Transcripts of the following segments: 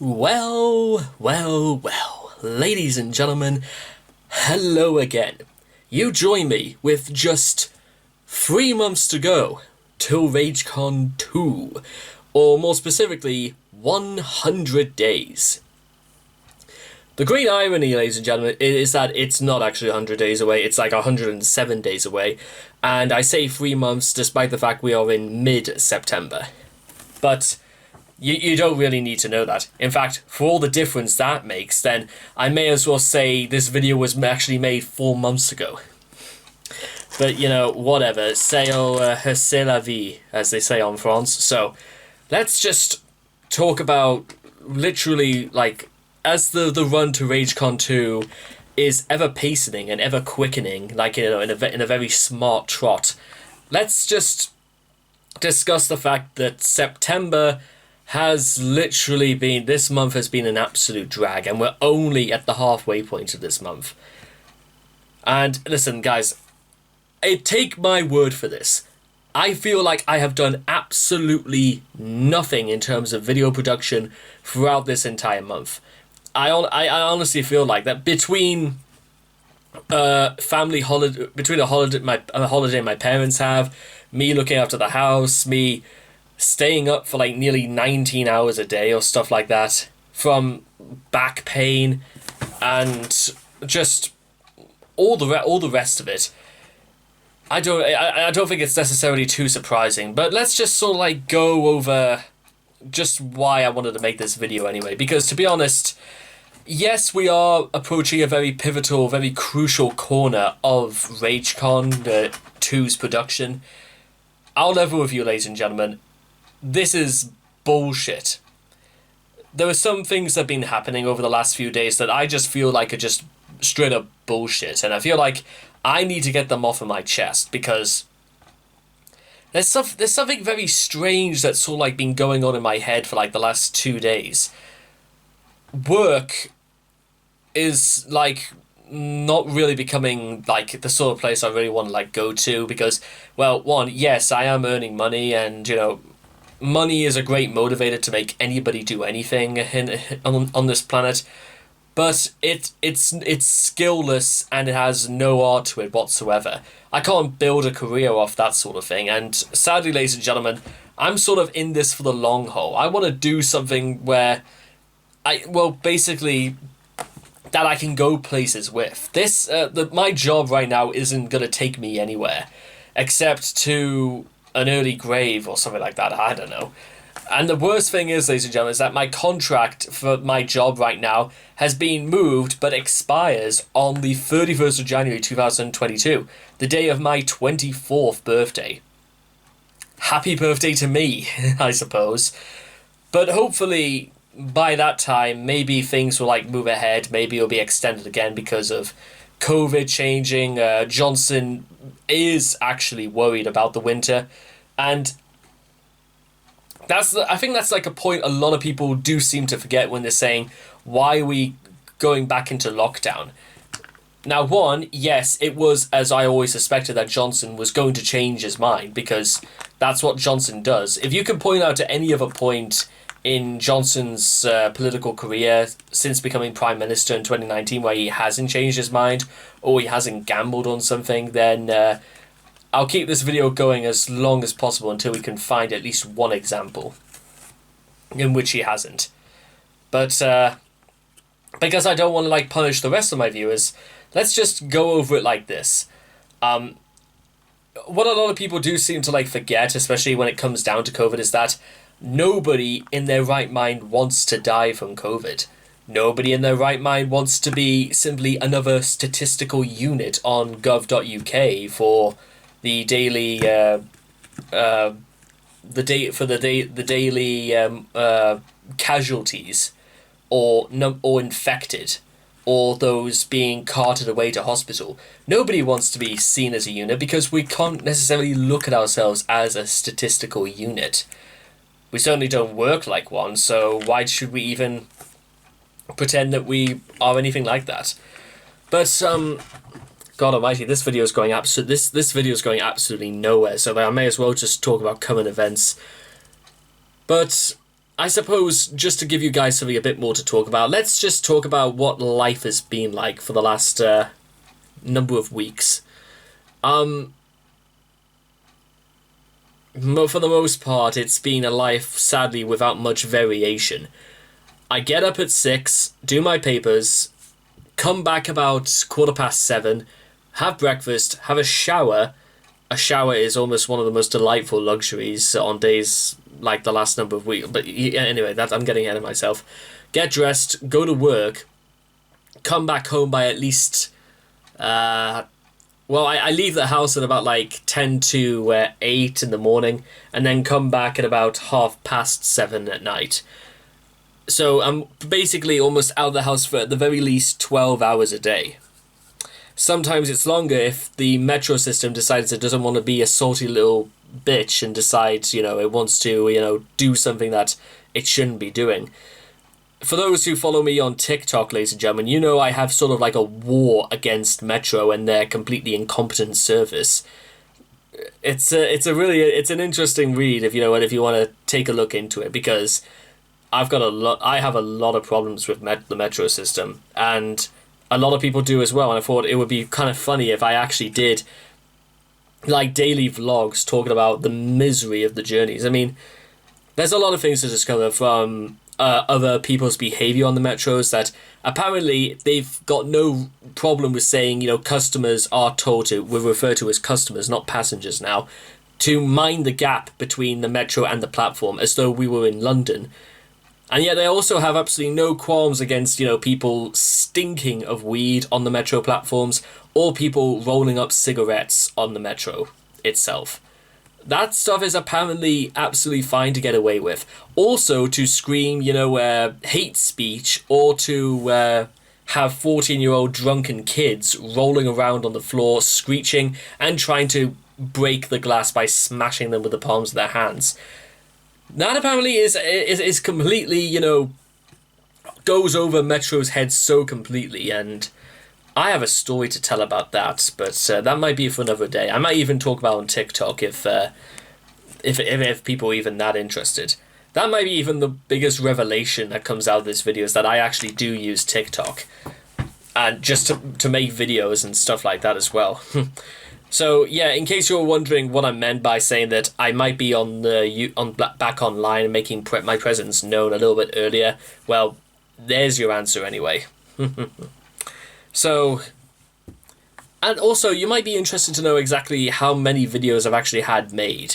Well, ladies and gentlemen, hello again. You join me with just 3 months to go till RageCon 2, or more specifically, 100 days. The great irony, ladies and gentlemen, is that it's not actually 100 days away, it's like 107 days away, and I say 3 months despite the fact we are in mid-September. But you don't really need to know that. In fact, for all the difference that makes, then I may as well say this video was actually made 4 months ago. But, you know, whatever. C'est la vie, as they say en France. So, let's just talk about literally, like, as the run to RageCon 2 is ever pacing and ever quickening, like, you know, in a very smart trot. Let's just discuss the fact that September has literally been, this month has been an absolute drag, and we're only at the halfway point of this month. And listen, guys, take my word for this. I feel like I have done absolutely nothing in terms of video production throughout this entire month. I honestly feel like that between family holiday, between a holiday my parents have, me looking after the house, me staying up for like nearly 19 hours a day or stuff like that, from back pain and just all the rest of it. I don't think it's necessarily too surprising, but let's just sort of like go over just why I wanted to make this video anyway, because to be honest, yes, we are approaching a very pivotal, very crucial corner of RageCon 2's production. I'll level with you, ladies and gentlemen. This is bullshit. There are some things that have been happening over the last few days that I just feel like are just straight up bullshit, and I feel like I need to get them off of my chest, because there's something very strange that's sort of like been going on in my head for like the last 2 days. Work is like not really becoming like the sort of place I really want to like go to, because, well, one, yes, I am earning money, and you know, money is a great motivator to make anybody do anything on this planet, but it's skillless and it has no art to it whatsoever. I can't build a career off that sort of thing, and sadly, ladies and gentlemen, I'm sort of in this for the long haul. I want to do something where basically that I can go places with. My job right now isn't going to take me anywhere, except to an early grave or something like that, I don't know. And the worst thing is, ladies and gentlemen, is that my contract for my job right now has been moved, but expires on the 31st of January 2022, the day of my 24th birthday. Happy birthday to me, I suppose. But hopefully, by that time, maybe things will like move ahead, maybe it'll be extended again because of COVID changing. Johnson is actually worried about the winter, and I think that's like a point a lot of people do seem to forget when they're saying, why are we going back into lockdown? Now, one, yes, it was, as I always suspected, that Johnson was going to change his mind, because that's what Johnson does. If you can point out to any other point in Johnson's political career since becoming Prime Minister in 2019 where he hasn't changed his mind or he hasn't gambled on something, then I'll keep this video going as long as possible until we can find at least one example in which he hasn't. But because I don't want to like punish the rest of my viewers, let's just go over it like this. What a lot of people do seem to like forget, especially when it comes down to COVID, is that nobody in their right mind wants to die from COVID. Nobody in their right mind wants to be simply another statistical unit on gov.uk for the daily casualties or infected, or those being carted away to hospital. Nobody wants to be seen as a unit, because we can't necessarily look at ourselves as a statistical unit. We certainly don't work like one, so why should we even pretend that we are anything like that? But God Almighty, this video is going absolutely nowhere. So I may as well just talk about current events. But I suppose, just to give you guys something a bit more to talk about, let's just talk about what life has been like for the last number of weeks. For the most part, it's been a life, sadly, without much variation. I get up at 6, do my papers, come back about 7:15, have breakfast, have a shower. A shower is almost one of the most delightful luxuries on days like the last number of weeks. But anyway, I'm getting ahead of myself. Get dressed, go to work, come back home by at least... I leave the house at about like 10 to 8 in the morning, and then come back at about 7:30 at night. So I'm basically almost out of the house for at the very least 12 hours a day. Sometimes it's longer if the metro system decides it doesn't want to be a salty little bitch and decides, it wants to, do something that it shouldn't be doing. For those who follow me on TikTok, ladies and gentlemen, I have sort of like a war against Metro and their completely incompetent service. It's an interesting read if you want to take a look into it, because I have a lot of problems with the Metro system, and a lot of people do as well, and I thought it would be kind of funny if I actually did like daily vlogs talking about the misery of the journeys. I mean, there's a lot of things to discover from other people's behavior on the metros, that apparently they've got no problem with saying, customers are told to, we're referred to as customers, not passengers now, to mind the gap between the metro and the platform as though we were in London. And yet they also have absolutely no qualms against, people stinking of weed on the metro platforms, or people rolling up cigarettes on the metro itself. That stuff is apparently absolutely fine to get away with. Also to scream, hate speech, or to have 14-year-old drunken kids rolling around on the floor, screeching, and trying to break the glass by smashing them with the palms of their hands. That apparently is completely, goes over Metro's head so completely, and I have a story to tell about that, but that might be for another day. I might even talk about it on TikTok if people are even that interested. That might be even the biggest revelation that comes out of this video, is that I actually do use TikTok, and just to make videos and stuff like that as well. So yeah, in case you're wondering what I meant by saying that I might be back online and making my presence known a little bit earlier, well, there's your answer anyway. So, and also you might be interested to know exactly how many videos I've actually had made.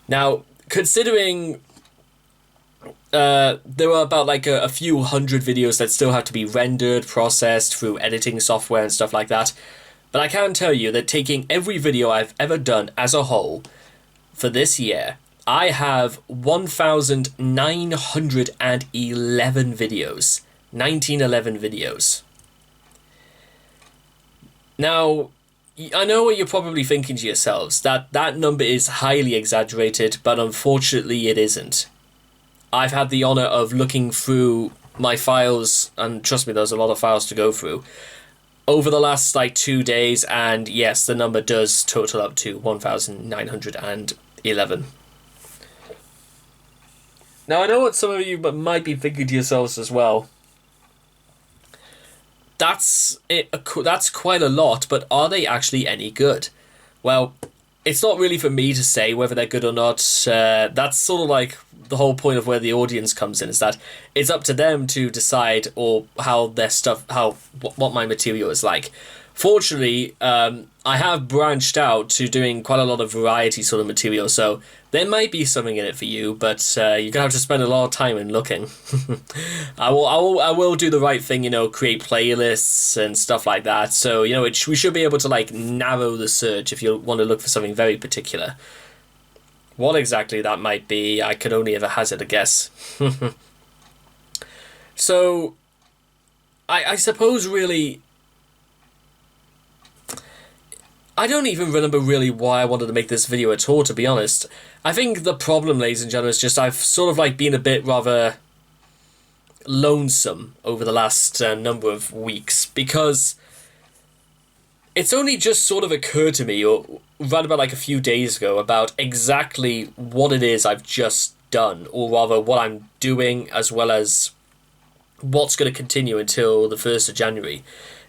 Now, considering there are about like a few hundred videos that still have to be rendered, processed through editing software and stuff like that, but I can tell you that taking every video I've ever done as a whole for this year, I have 1,911 videos. 1911 videos. Now, I know what you're probably thinking to yourselves, that number is highly exaggerated, but unfortunately it isn't. I've had the honour of looking through my files, and trust me, there's a lot of files to go through, over the last 2 days, and yes, the number does total up to 1,911. Now, I know what some of you might be thinking to yourselves as well. That's quite a lot, but are they actually any good? Well, it's not really for me to say whether they're good or not. That's sort of like the whole point of where the audience comes in, is that it's up to them to decide or how their stuff, what my material is like. Fortunately, I have branched out to doing quite a lot of variety sort of material, so there might be something in it for you, but you're gonna have to spend a lot of time in looking. I will do the right thing, create playlists and stuff like that. So we should be able to narrow the search if you want to look for something very particular. What exactly that might be, I could only ever hazard a guess. So, I suppose really, I don't even remember really why I wanted to make this video at all, to be honest. I think the problem, ladies and gentlemen, is just I've sort of been a bit rather lonesome over the last number of weeks, because it's only just sort of occurred to me, or right about a few days ago, about exactly what it is I've just done, or rather what I'm doing, as well as what's going to continue until the 1st of January,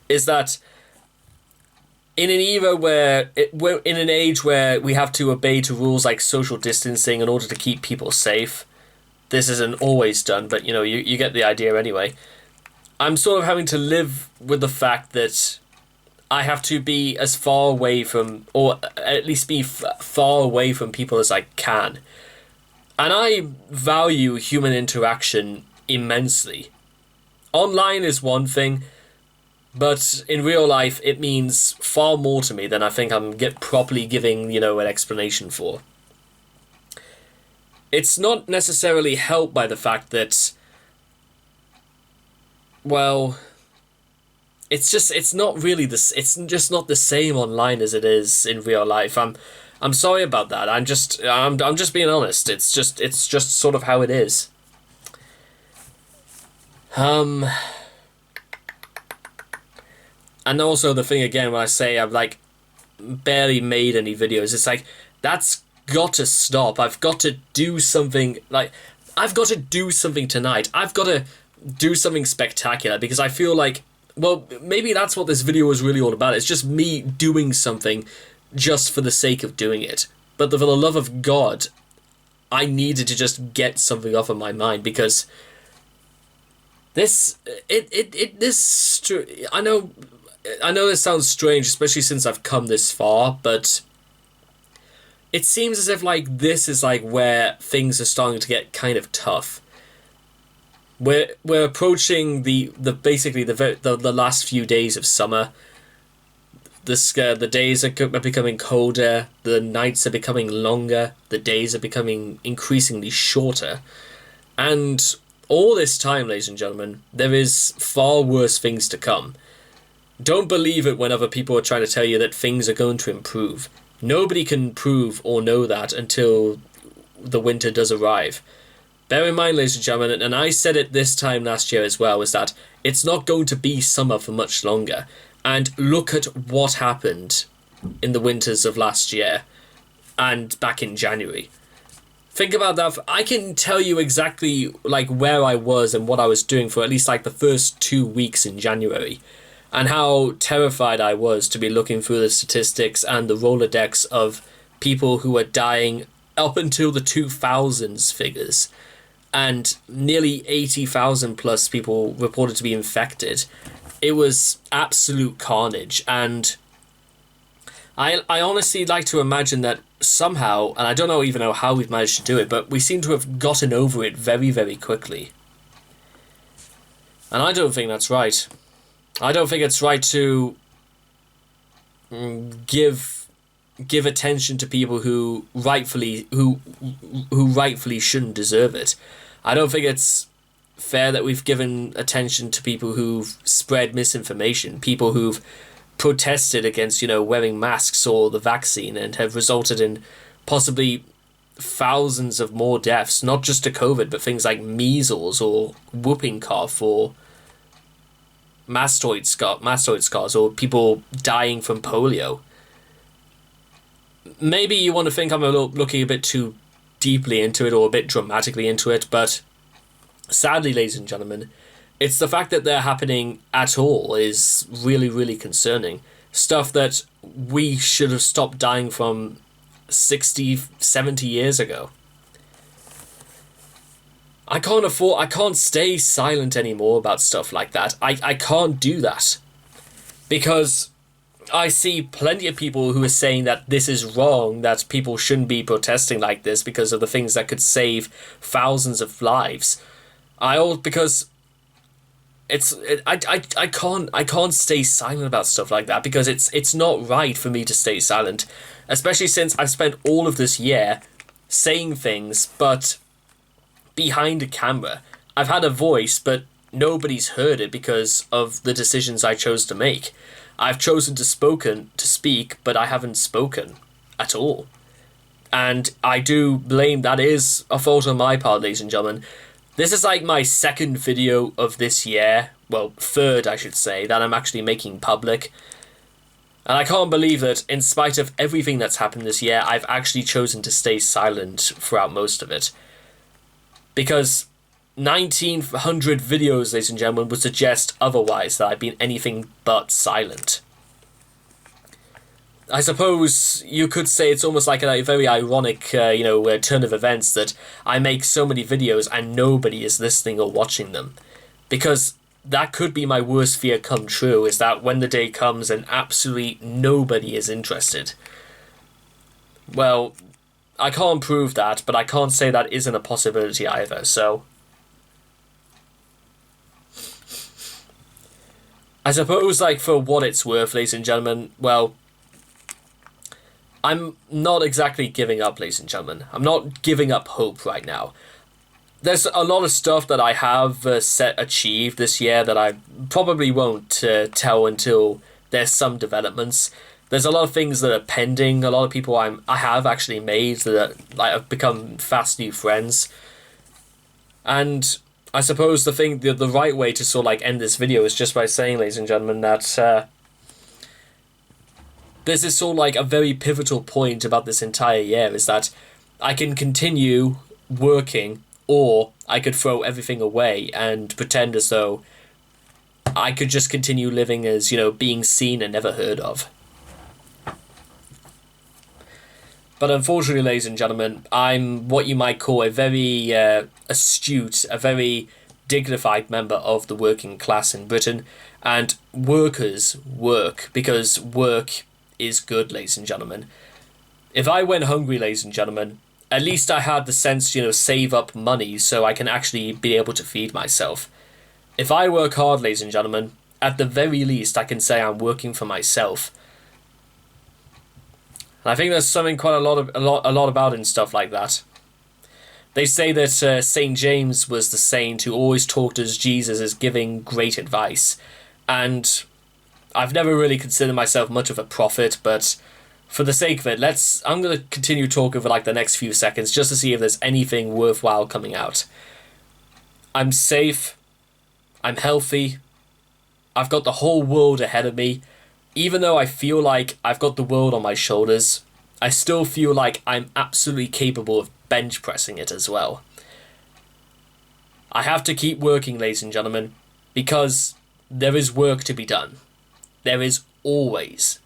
is that in an era where we're in an age where we have to obey to rules like social distancing in order to keep people safe. This isn't always done, but you get the idea anyway. I'm sort of having to live with the fact that I have to be as far away from, or at least be far away from people as I can. And I value human interaction immensely. Online is one thing, but in real life it means far more to me than I think I'm properly giving, an explanation for. It's not necessarily helped by the fact that, well, it's just not the same online as it is in real life. I'm sorry about that. I'm just being honest. It's just sort of how it is. And also the thing again, when I say I've like barely made any videos, it's like that's got to stop. I've got to do something. Like, I've got to do something tonight. I've got to do something spectacular, because I feel like, well, maybe that's what this video is really all about. It's just me doing something just for the sake of doing it. But for the love of God, I needed to just get something off of my mind, because I know this sounds strange, especially since I've come this far, but it seems as if like this is like where things are starting to get kind of tough. We're approaching the last few days of summer. The days are becoming colder, the nights are becoming longer, the days are becoming increasingly shorter, and all this time, ladies and gentlemen, there is far worse things to come. Don't believe it when other people are trying to tell you that things are going to improve. Nobody can prove or know that until the winter does arrive. Bear in mind, ladies and gentlemen, and I said it this time last year as well, is that it's not going to be summer for much longer. And look at what happened in the winters of last year and back in January. Think about that. I can tell you exactly like where I was and what I was doing for at least like the first 2 weeks in January, and how terrified I was to be looking through the statistics and the Rolodex of people who were dying up until the 2000s figures, and nearly 80,000 plus people reported to be infected. It was absolute carnage, and I honestly like to imagine that somehow, and I don't even know how we've managed to do it, but we seem to have gotten over it very, very quickly. And I don't think that's right. I don't think it's right to give attention to people who rightfully shouldn't deserve it. I don't think it's fair that we've given attention to people who've spread misinformation, people who've protested against, wearing masks or the vaccine, and have resulted in possibly thousands of more deaths, not just to COVID, but things like measles or whooping cough or mastoid scars, or people dying from polio. Maybe you want to think I'm looking a bit too deeply into it or a bit dramatically into it, but sadly, ladies and gentlemen, it's the fact that they're happening at all is really, really concerning. Stuff that we should have stopped dying from 60, 70 years ago. I can't stay silent anymore about stuff like that. I can't do that. Because I see plenty of people who are saying that this is wrong, that people shouldn't be protesting like this because of the things that could save thousands of lives. Because I can't stay silent about stuff like that, because it's not right for me to stay silent, especially since I've spent all of this year saying things, but behind a camera. I've had a voice, but nobody's heard it because of the decisions I chose to make. I've chosen to speak, but I haven't spoken at all. And I do blame, that is a fault on my part, ladies and gentlemen. This is like my second video of this year, well, third I should say, that I'm actually making public. And I can't believe that in spite of everything that's happened this year, I've actually chosen to stay silent throughout most of it. Because 1900 videos, ladies and gentlemen, would suggest otherwise, that I've been anything but silent. I suppose you could say it's almost like a very ironic, turn of events that I make so many videos and nobody is listening or watching them. Because that could be my worst fear come true, is that when the day comes and absolutely nobody is interested. Well, I can't prove that, but I can't say that isn't a possibility either, so... I suppose, like, for what it's worth, ladies and gentlemen, well, I'm not exactly giving up, ladies and gentlemen. I'm not giving up hope right now. There's a lot of stuff that I have achieved this year that I probably won't tell until there's some developments. There's a lot of things that are pending, a lot of people I have actually made that have become fast new friends. And I suppose the right way to sort of end this video is just by saying, ladies and gentlemen, that there's this sort of a very pivotal point about this entire year, is that I can continue working, or I could throw everything away and pretend as though I could just continue living as, being seen and never heard of. But unfortunately, ladies and gentlemen, I'm what you might call a very astute, a very dignified member of the working class in Britain, and workers work because work is good, ladies and gentlemen. If I went hungry, ladies and gentlemen, at least I had the sense to, save up money so I can actually be able to feed myself. If I work hard, ladies and gentlemen, at the very least I can say I'm working for myself. And I think there's something quite a lot about in stuff like that. They say that St. James was the saint who always talked as Jesus as giving great advice. And I've never really considered myself much of a prophet, but for the sake of it, I'm going to continue talking for the next few seconds just to see if there's anything worthwhile coming out. I'm safe. I'm healthy. I've got the whole world ahead of me. Even though I feel like I've got the world on my shoulders, I still feel like I'm absolutely capable of bench pressing it as well. I have to keep working, ladies and gentlemen, because there is work to be done. There is always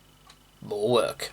more work.